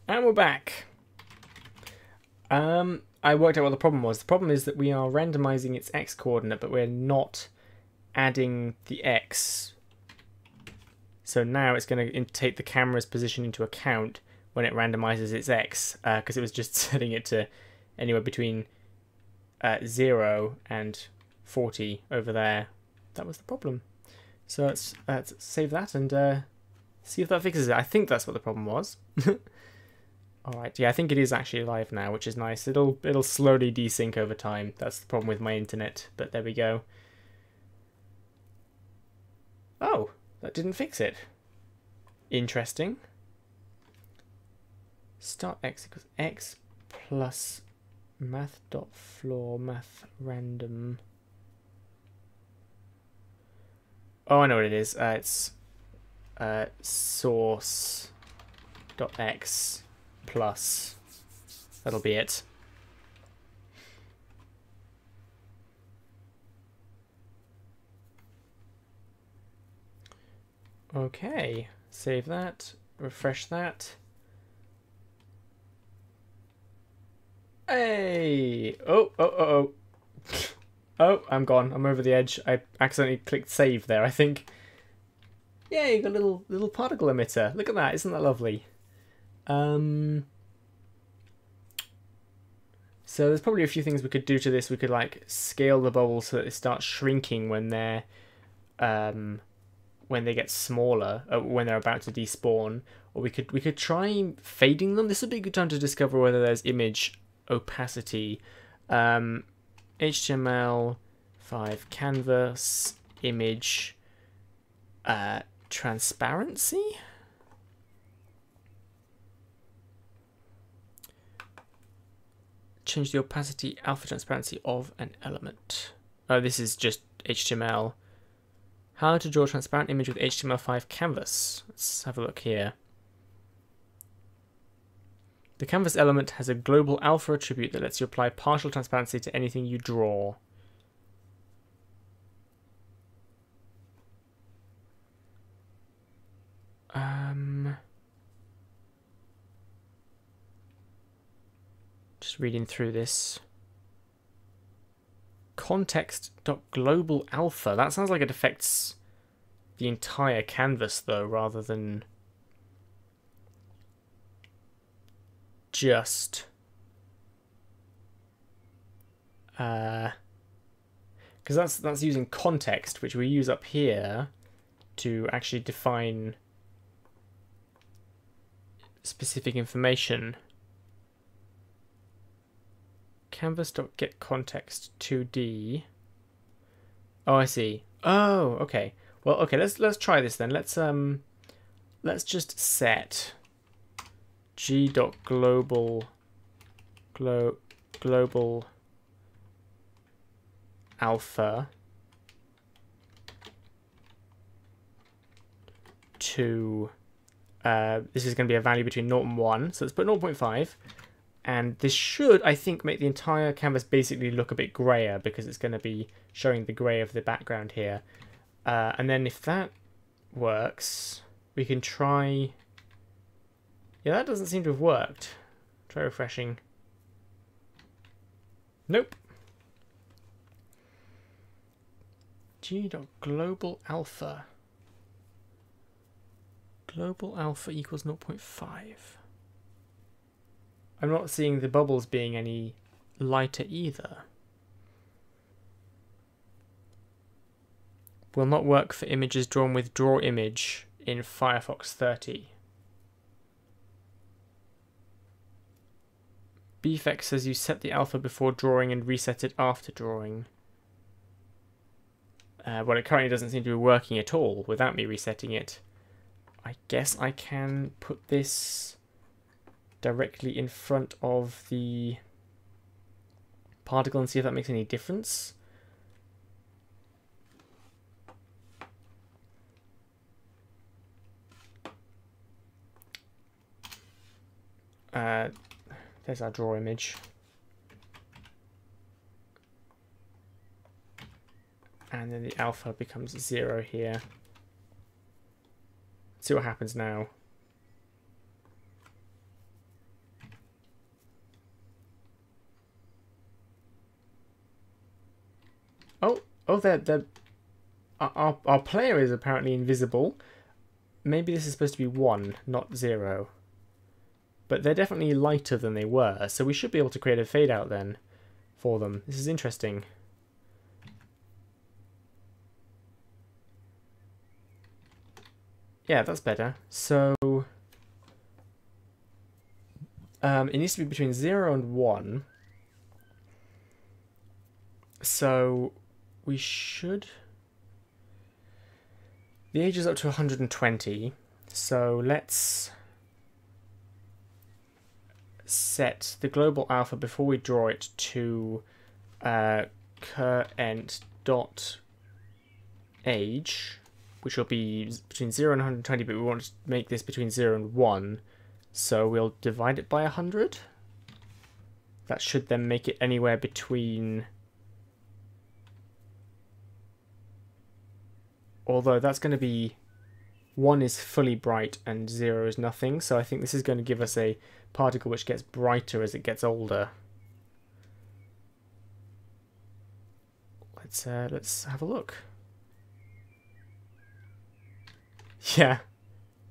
And we're back. I worked out what the problem was. The problem is that we are randomizing its x coordinate, but we're not adding the x. So now it's going to take the camera's position into account when it randomizes its x, because it was just setting it to anywhere between 0 and 40 over there. That was the problem. So let's save that and see if that fixes it. I think that's what the problem was. Alright, yeah, I think it is actually live now, which is nice. It'll slowly desync over time. That's the problem with my internet, but there we go. Oh, that didn't fix it. Interesting. Start x equals x plus math.floor math random. Oh, I know what it is. It's source.x plus. That'll be it. Okay, save that, refresh that. Hey! Oh, I'm gone. I'm over the edge. I accidentally clicked save there, I think. Yay, you got a little particle emitter. Look at that, isn't that lovely? So there's probably a few things we could do to this. We could like scale the bubbles so that they start shrinking when they're when they get smaller, when they're about to despawn, or we could try fading them. This would be a good time to discover whether there's image opacity. HTML5 Canvas image transparency. Change the opacity alpha transparency of an element. Oh, this is just HTML. How to draw a transparent image with HTML5 Canvas. Let's have a look here. The canvas element has a global alpha attribute that lets you apply partial transparency to anything you draw. Just reading through this. Context.global alpha. That sounds like it affects the entire canvas though, rather than just because that's using context, which we use up here to actually define specific information. Canvas.getContext 2D. Oh, I see. Oh, okay. Well, okay. Let's try this then. Let's just set g.global global alpha to this is going to be a value between 0 and 1. So let's put 0.5. And this should, I think, make the entire canvas basically look a bit grayer because it's going to be showing the grey of the background here. And then if that works, we can try... Yeah, that doesn't seem to have worked. Try refreshing. Nope. G.global alpha. Global alpha equals 0.5. I'm not seeing the bubbles being any lighter either. Will not work for images drawn with draw image in Firefox 30. Bfx says you set the alpha before drawing and reset it after drawing. Well, it currently doesn't seem to be working at all without me resetting it. I guess I can put this directly in front of the particle and see if that makes any difference. There's our draw image. And then the alpha becomes 0 here. Let's see what happens now. Oh, our player is apparently invisible. Maybe this is supposed to be 1, not 0. But they're definitely lighter than they were, so we should be able to create a fade out then for them. This is interesting. Yeah, that's better. So it needs to be between 0 and 1. So we should... The age is up to 120. So let's set the global alpha before we draw it to current.age, which will be between 0 and 120, but we want to make this between 0 and 1. So we'll divide it by 100. That should then make it anywhere between... Although that's going to be 1 is fully bright and 0 is nothing, so I think this is going to give us a particle which gets brighter as it gets older. Let's have a look. Yeah,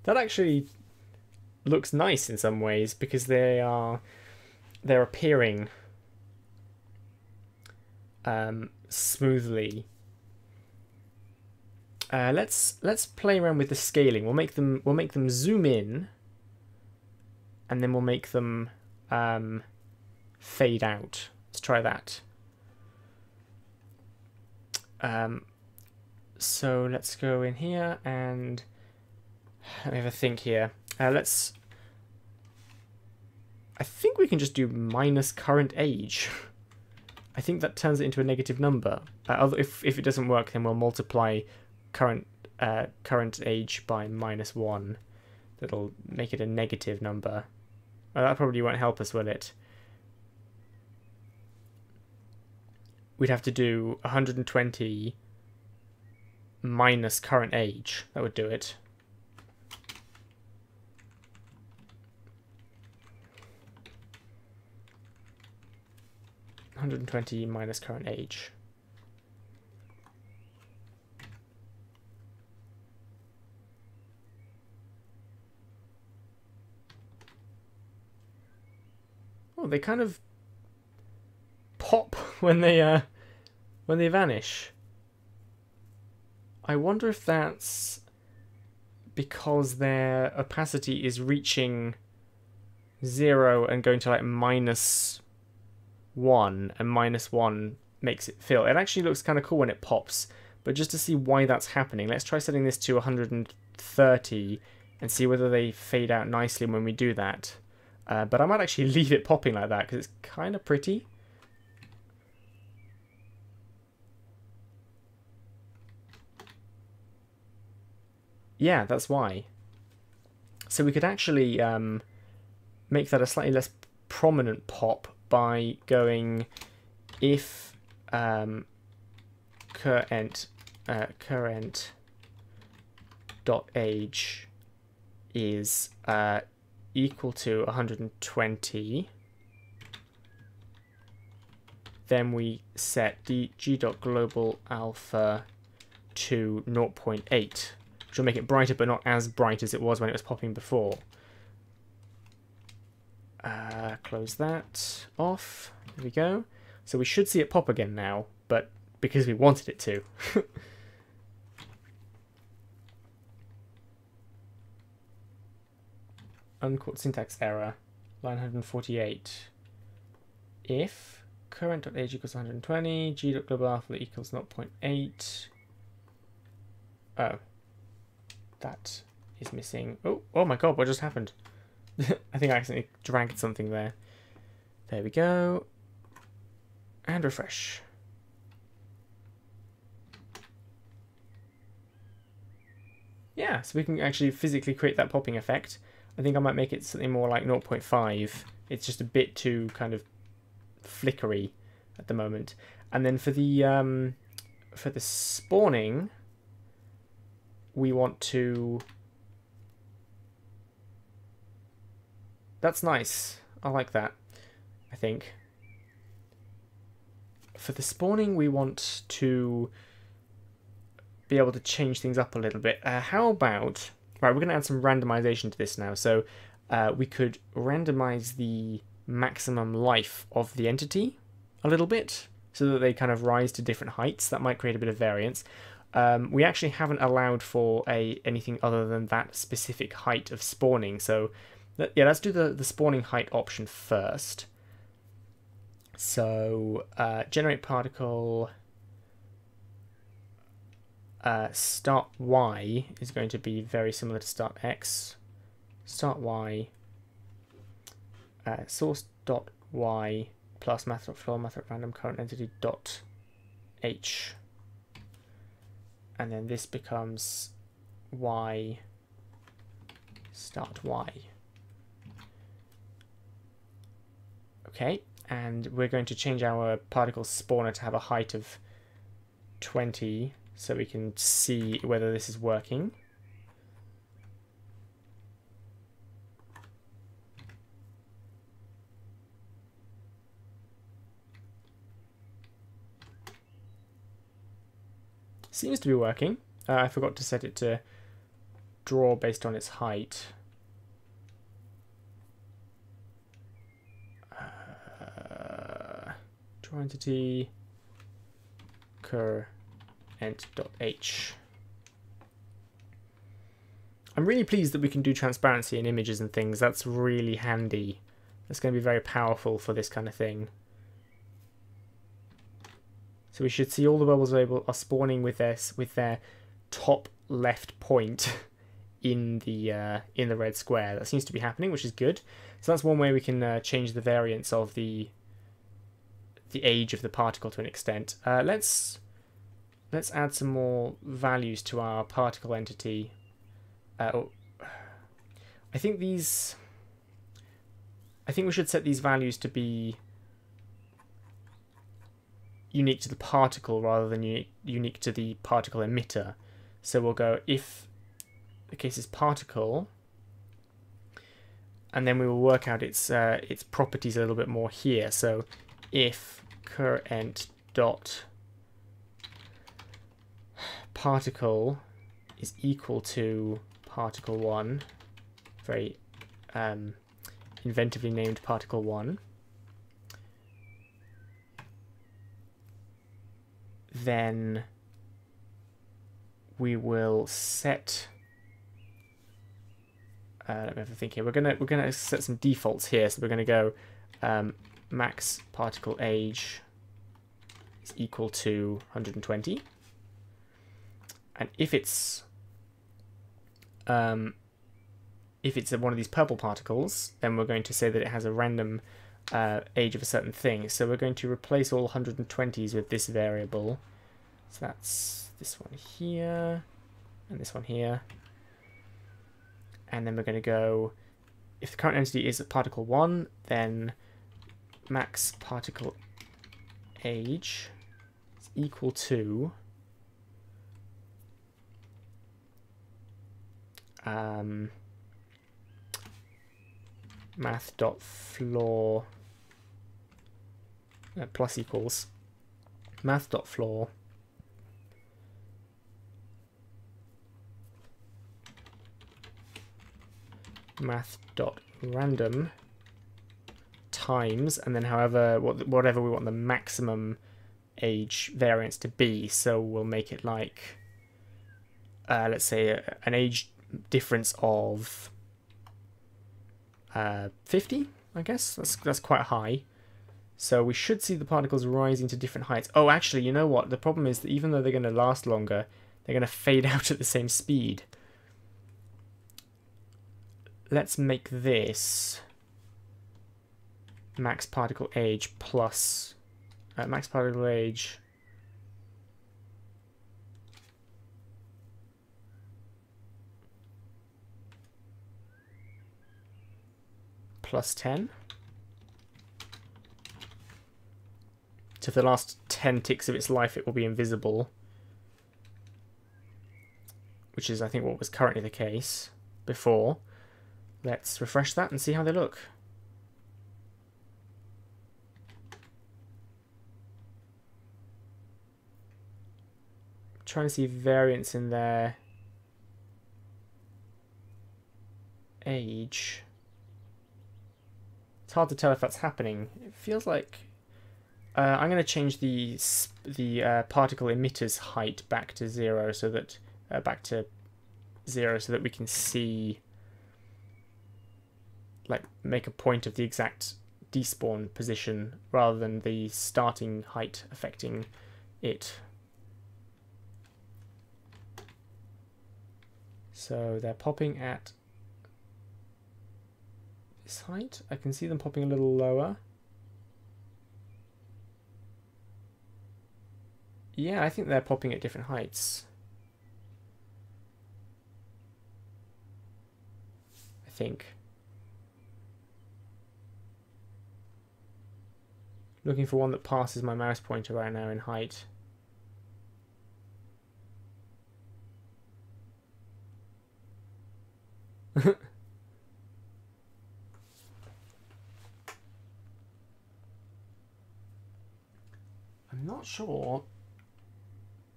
that actually looks nice in some ways because they're appearing smoothly. Let's play around with the scaling. We'll make them zoom in, and then we'll make them fade out. Let's try that. So let's go in here and let me have a think here. I think we can just do minus current age. I think that turns it into a negative number. If it doesn't work, then we'll multiply current age by -1. That'll make it a negative number. Well, that probably won't help us, will it? We'd have to do 120 minus current age. That would do it. $120 minus current age. Oh, they kind of pop when they vanish. I wonder if that's because their opacity is reaching 0 and going to like -1, and -1 makes it fill. It actually looks kind of cool when it pops, but just to see why that's happening, let's try setting this to 130 and see whether they fade out nicely when we do that. But I might actually leave it popping like that because it's kind of pretty. Yeah, that's why. So we could actually make that a slightly less prominent pop by going if current dot age is equal to 120, then we set the g.global alpha to 0.8, which will make it brighter but not as bright as it was when it was popping before. Close that off. There we go. So we should see it pop again now, but because we wanted it to. Uncaught syntax error, line 148. If current.age equals 120, g.global alpha equals 0.8. Oh, that is missing. Oh my god, what just happened? I think I accidentally dragged something there. There we go. And refresh. Yeah, so we can actually physically create that popping effect. I think I might make it something more like 0.5. It's just a bit too kind of flickery at the moment. And then for the spawning, we want to... That's nice. I like that, I think. For the spawning, we want to be able to change things up a little bit. How about... Right, we're going to add some randomization to this now. So we could randomize the maximum life of the entity a little bit so that they kind of rise to different heights. That might create a bit of variance. We actually haven't allowed for anything other than that specific height of spawning. So yeah, let's do the spawning height option first. So generate particle start y is going to be very similar to start x. Start y source dot y plus math.floor math.random current entity dot h, and then this becomes y start y. Okay, and we're going to change our particle spawner to have a height of 20 so we can see whether this is working. Seems to be working. I forgot to set it to draw based on its height. Draw entity current.h. I'm really pleased that we can do transparency in images and things. That's really handy. That's going to be very powerful for this kind of thing. So we should see all the bubbles are spawning with their top left point in the red square. That seems to be happening, which is good. So that's one way we can change the variance of the age of the particle to an extent. Let's add some more values to our particle entity. I think we should set these values to be unique to the particle rather than unique to the particle emitter. So we'll go if the case is particle, and then we will work out its properties a little bit more here. So if current dot particle is equal to particle 1, very inventively named particle 1, then we will set let me have a think here. We're gonna set some defaults here. So we're gonna go max particle age is equal to 120, and if it's one of these purple particles, then we're going to say that it has a random age of a certain thing. So we're going to replace all 120s with this variable. So that's this one here and this one here. And then we're going to go, if the current entity is particle 1, then max particle age is equal to math.floor plus equals math.floor math.random times, and then whatever we want the maximum age variance to be. So we'll make it like let's say an age difference of 50, I guess. That's quite high. So we should see the particles rising to different heights. Oh, actually, you know what? The problem is that even though they're going to last longer, they're going to fade out at the same speed. Let's make this max particle age plus max particle age plus 10. So for the last 10 ticks of its life, it will be invisible, which is, I think, what was currently the case before. Let's refresh that and see how they look. trying to see variance in their age. It's hard to tell if that's happening. It feels like I'm going to change the particle emitter's height back to 0 so that we can see, like, make a point of the exact despawn position rather than the starting height affecting it. So they're popping at this height. I can see them popping a little lower. Yeah, I think they're popping at different heights. I think. Looking for one that passes my mouse pointer right now in height. I'm not sure.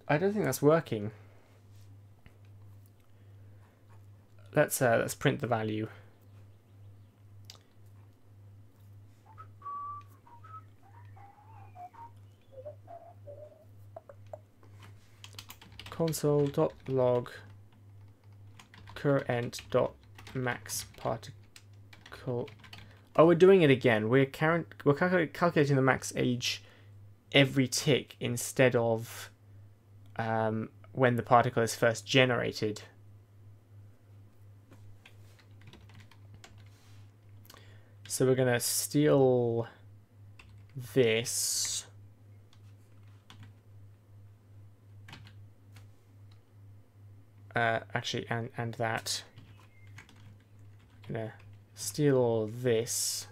I don't think that's working. Let's print the value. Console.log current.max particle. Oh, we're doing it again. We're calculating the max age every tick instead of when the particle is first generated. So we're going to steal this. Actually, and that. I'm going to steal all this.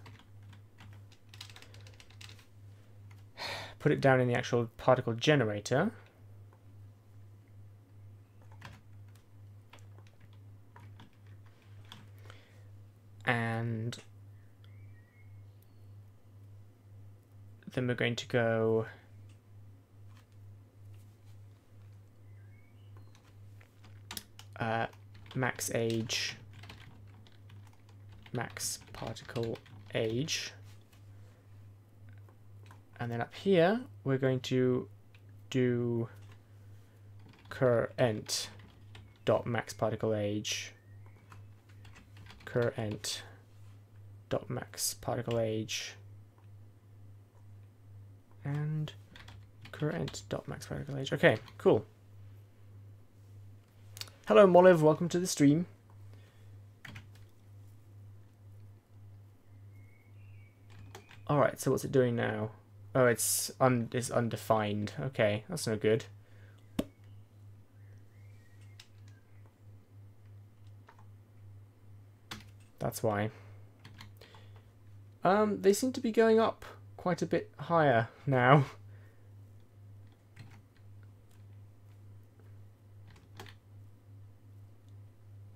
Put it down in the actual particle generator. And then we're going to go max age, max particle age. And then up here, we're going to do current dot max particle age, current dot max particle age, and current dot max particle age. Okay, cool. Hello, Moliv. Welcome to the stream. All right. So what's it doing now? Oh, it's undefined. Okay, that's no good. That's why. They seem to be going up quite a bit higher now.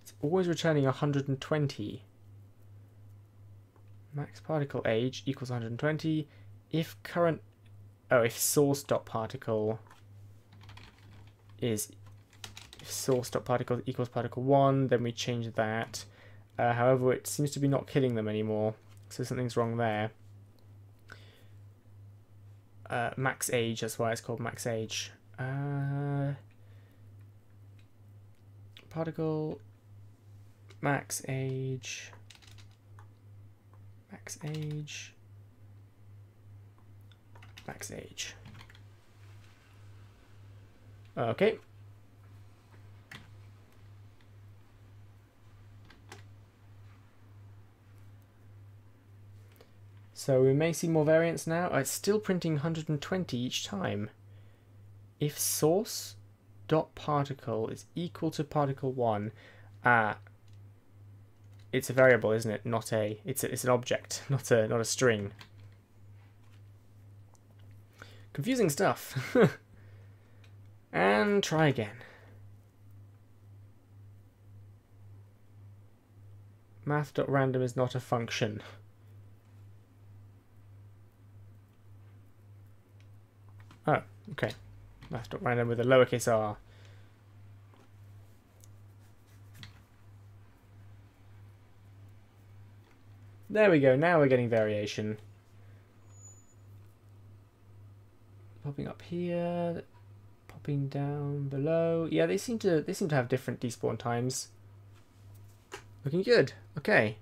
It's always returning 120. Max particle age equals 120. If source dot particle equals particle 1, then we change that. However, it seems to be not killing them anymore, so something's wrong there. Max age, that's why it's called max age. Particle max age. Max age. Max age. Okay. So we may see more variance now. It's still printing 120 each time. If source dot particle is equal to particle 1, it's a variable, isn't it? Not a. It's an object, not a string. Confusing stuff. And try again. Math.random is not a function. Oh, okay. Math.random with a lowercase r. There we go. Now we're getting variation. Popping up here, popping down below. Yeah, they seem to have different despawn times. Looking good. Okay.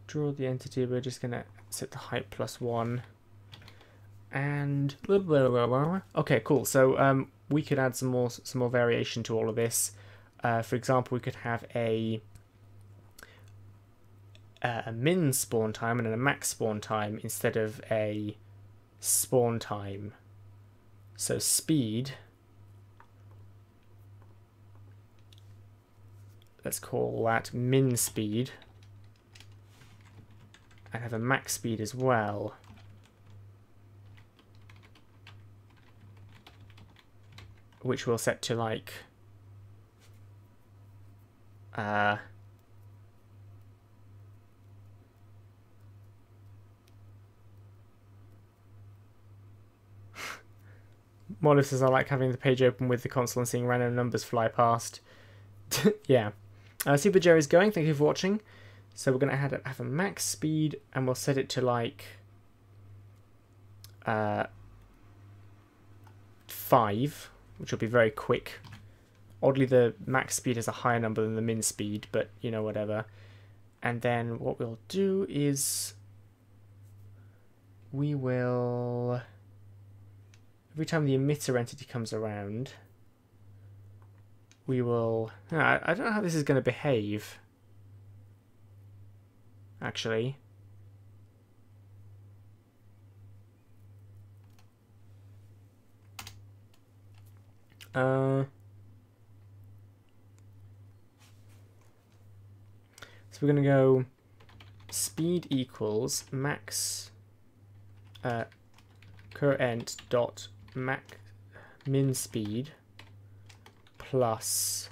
Draw the entity. We're just gonna set the height +1, and okay, cool. So we could add some more variation to all of this. For example, we could have a min spawn time and a max spawn time instead of a spawn time. So speed, let's call that min speed, and have a max speed as well. Which we'll set to like Molif says, I like having the page open with the console and seeing random numbers fly past. Yeah. Super Jerry's going, thank you for watching. So we're going to have a max speed, and we'll set it to like 5, which will be very quick. Oddly, the max speed is a higher number than the min speed, but you know, whatever. And then what we'll do is we will, every time the emitter entity comes around, we will, I don't know how this is going to behave, actually. So we're going to go speed equals max current dot max min speed plus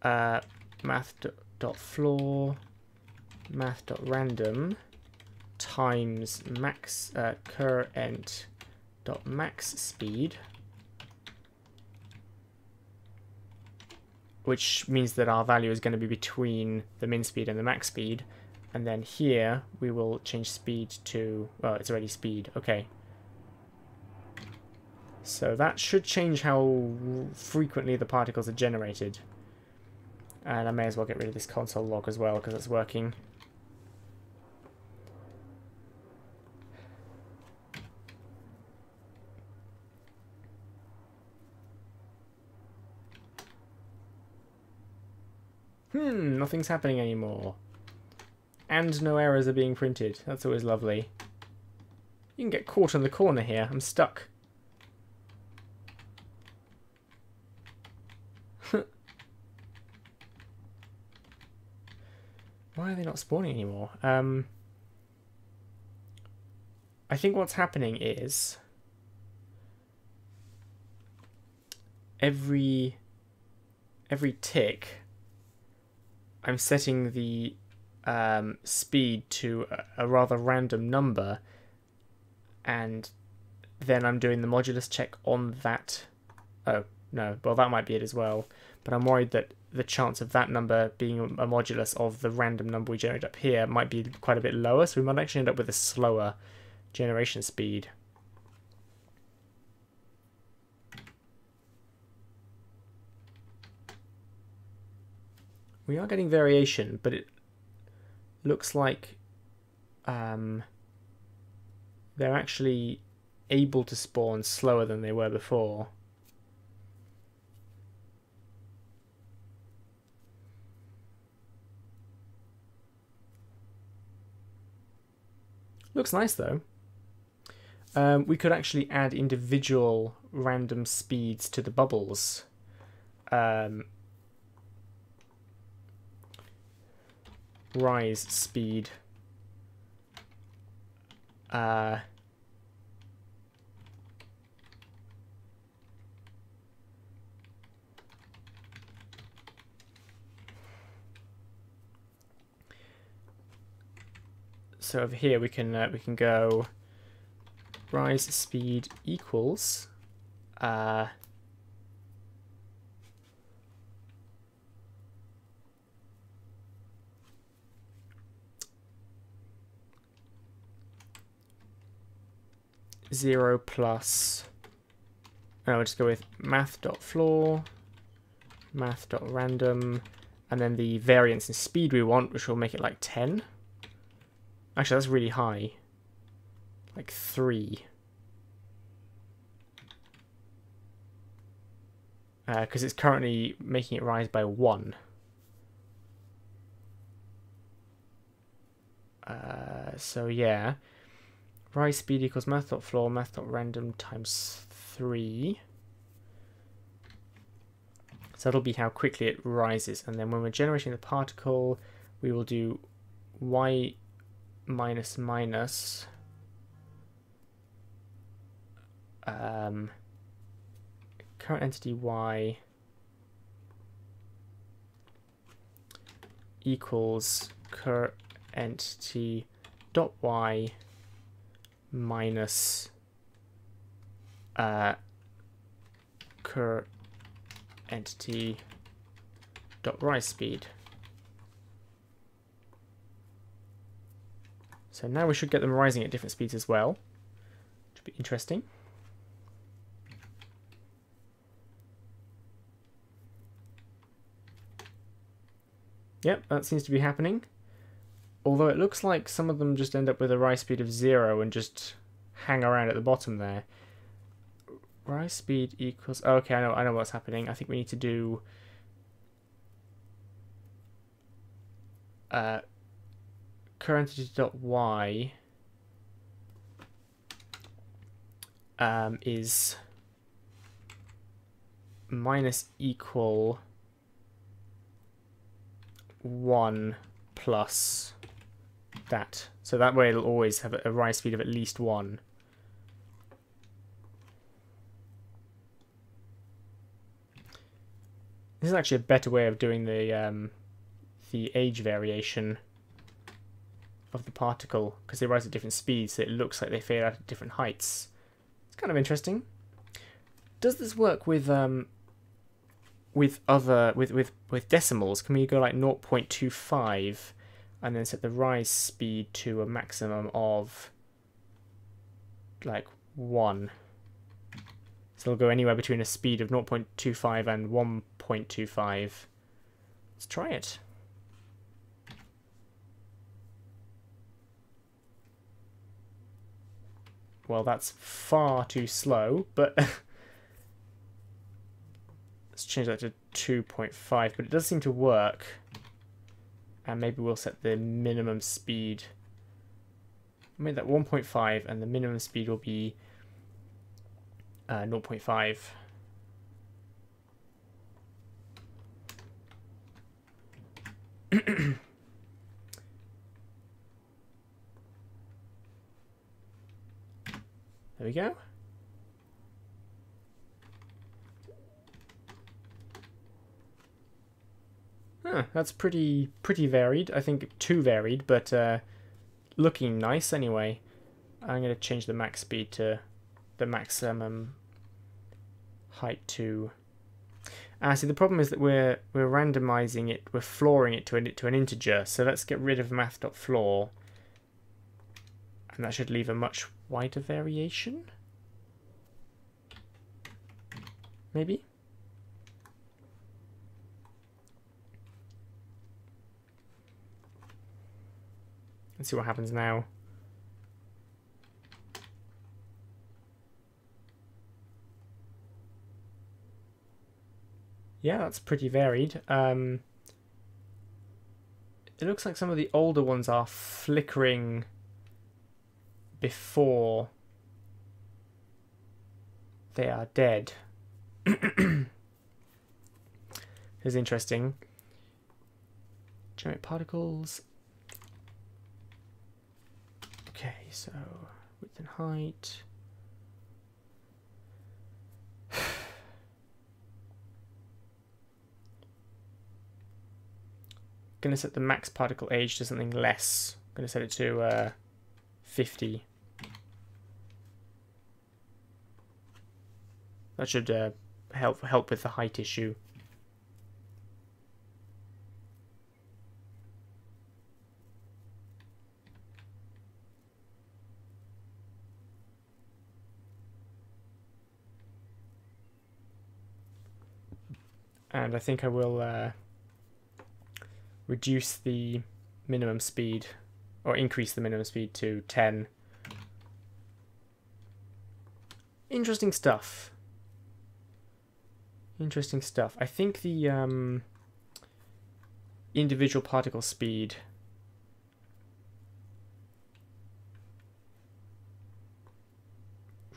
math dot floor math dot random times max current dot max speed, which means that our value is going to be between the min speed and the max speed. And then here we will change speed to, well, it's already speed. Okay. So that should change how frequently the particles are generated. And I may as well get rid of this console log as well, because it's working. Nothing's happening anymore. And no errors are being printed. That's always lovely. You can get caught in the corner here. I'm stuck. Why are they not spawning anymore? I think what's happening is every tick I'm setting the speed to a rather random number, and then I'm doing the modulus check on that. Oh, no, well, that might be it as well, but I'm worried that the chance of that number being a modulus of the random number we generate up here might be quite a bit lower, so we might actually end up with a slower generation speed. We are getting variation, but it looks like they're actually able to spawn slower than they were before. Looks nice though. We could actually add individual random speeds to the bubbles. Rise speed. So over here we can go rise speed equals 0 plus, I'll just go with math.floor, math.random, and then the variance in speed we want, which will make it like 10. Actually, that's really high. Like 3. Because it's currently making it rise by 1. So yeah. Rise speed equals math.floor, math.random times 3. So that'll be how quickly it rises. And then when we're generating the particle, we will do y minus minus current entity y equals current entity dot y minus current entity dot rise speed. So now we should get them rising at different speeds as well, which would be interesting. Yep, that seems to be happening. Although it looks like some of them just end up with a rise speed of 0 and just hang around at the bottom there. Rise speed equals... Oh, okay, I know what's happening. I think we need to do... current entity.y is minus equal 1 plus that. So that way it'll always have a rise speed of at least 1. This is actually a better way of doing the age variation of the particle, because they rise at different speeds, so it looks like they fade out at different heights. It's kind of interesting. Does this work with decimals? Can we go like 0.25 and then set the rise speed to a maximum of like 1? So it'll go anywhere between a speed of 0.25 and 1.25. Let's try it. Well, that's far too slow, but let's change that to 2.5, but it does seem to work. And maybe we'll set the minimum speed. Make that 1.5, and the minimum speed will be 0.5. There we go. Huh, that's pretty varied. I think too varied, but looking nice anyway. I'm going to change the max speed to the maximum height to... see, the problem is that we're randomizing it, we're flooring it to an integer. So let's get rid of math.floor, and that should leave a much wider variation. Maybe. Let's see what happens now. Yeah, that's pretty varied. It looks like some of the older ones are flickering before they are dead. It's interesting. Generate particles. Okay, so width and height. Gonna set the max particle age to something less. Gonna set it to 50. That should help with the height issue. And I think I will reduce the minimum speed, or increase the minimum speed to 10. Interesting stuff. Interesting stuff. I think the individual particle speed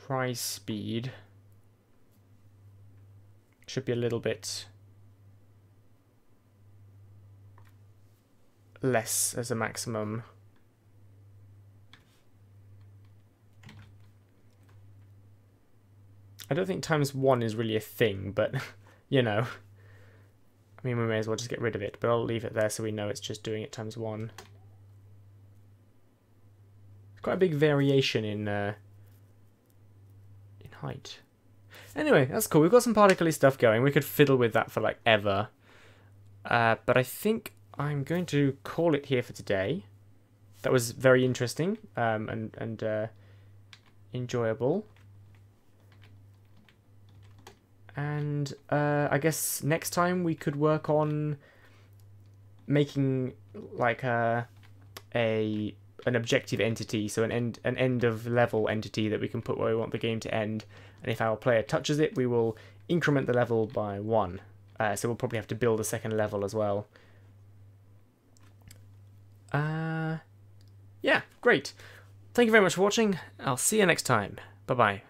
rise speed should be a little bit less as a maximum. I don't think ×1 is really a thing, but, you know. I mean, we may as well just get rid of it, but I'll leave it there so we know it's just doing it ×1. It's quite a big variation in height. Anyway, that's cool. We've got some particle-y stuff going. We could fiddle with that for, like, ever. But I think I'm going to call it here for today. That was very interesting and enjoyable. And I guess next time we could work on making like an objective entity, so an end of level entity that we can put where we want the game to end. And if our player touches it, we will increment the level by 1. So we'll probably have to build a second level as well. Yeah, great. Thank you very much for watching. I'll see you next time. Bye-bye.